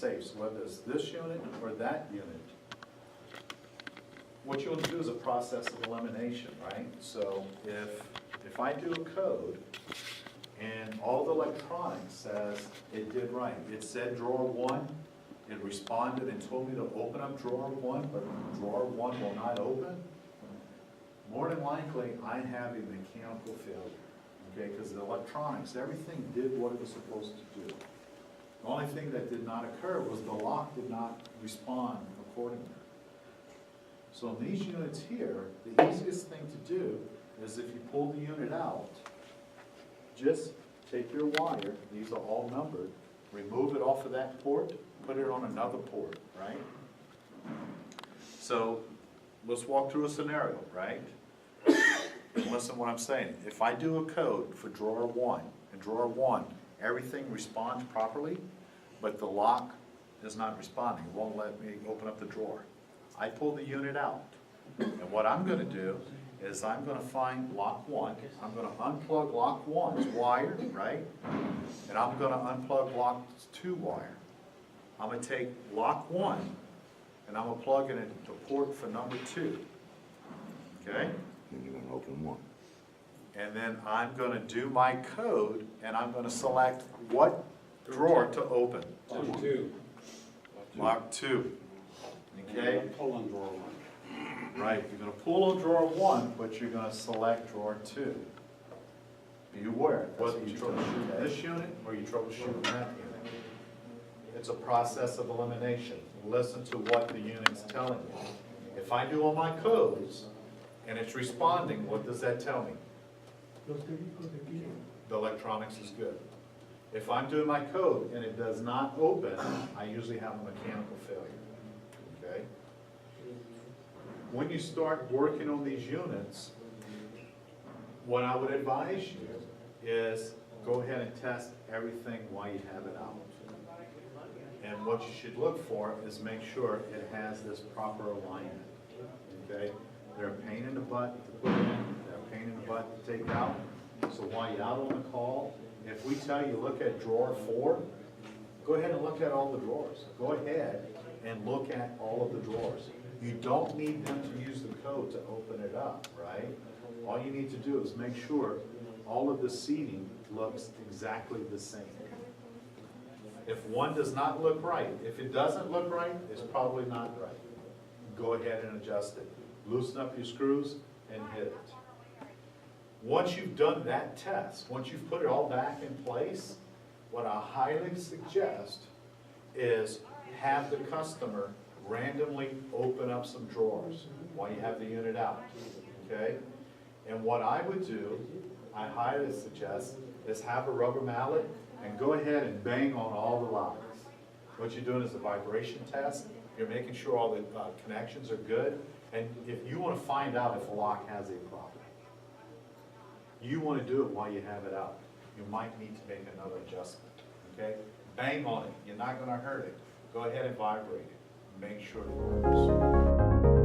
safes, whether it's this unit or that unit. What you'll do is a process of elimination, right? So if I do a code and all the electronics says it did right, it said drawer 1, it responded and told me to open up drawer 1, but drawer 1 will not open, more than likely I have a mechanical failure, okay? Because the electronics, everything did what it was supposed to do. The only thing that did not occur was the lock did not respond accordingly. So in these units here, the easiest thing to do is if you pull the unit out, just take your wire, these are all numbered, remove it off of that port, put it on another port, right? So let's walk through a scenario, right? And listen to what I'm saying. If I do a code for drawer 1, and drawer 1, everything responds properly, but the lock is not responding, it won't let me open up the drawer. I pull the unit out, and what I'm going to do is I'm going to find lock 1, I'm going to unplug lock 1's wire, right? And I'm going to unplug lock 2 wire. I'm going to take lock 1, and I'm going to plug it into port for number 2, okay? And you're gonna open one. And then I'm going to do my code, and I'm going to select what drawer to open. Lock 2. Lock 2. Okay? Pull on drawer 1. Right, you're going to pull on drawer 1, but you're going to select drawer 2. Be aware, whether you troubleshoot this unit or you troubleshoot that unit. It's a process of elimination. Listen to what the unit's telling you. If I do all my codes and it's responding, what does that tell me? The electronics is good. If I'm doing my code and it does not open, I usually have a mechanical failure, okay? When you start working on these units, what I would advise you is go ahead and test everything while you have it out. And what you should look for is make sure it has this proper alignment, okay? They're a pain in the butt to put in, they're a pain in the butt to take out. So while you're out on the call, if we tell you look at drawer 4, go ahead and look at all the drawers. Go ahead and look at all of the drawers. You don't need them to use the code to open it up, right? All you need to do is make sure all of the seating looks exactly the same. If one does not look right, if it doesn't look right, it's probably not right. Go ahead and adjust it. Loosen up your screws and hit it. Once you've done that test, once you've put it all back in place, what I highly suggest is have the customer randomly open up some drawers while you have the unit out, okay? And what I would do, I highly suggest, is have a rubber mallet and go ahead and bang on all the locks. What you're doing is a vibration test. You're making sure all the connections are good. And if you want to find out if a lock has a problem, you want to do it while you have it out. You might need to make another adjustment, okay? Bang on it. You're not going to hurt it. Go ahead and vibrate it. Make sure it works.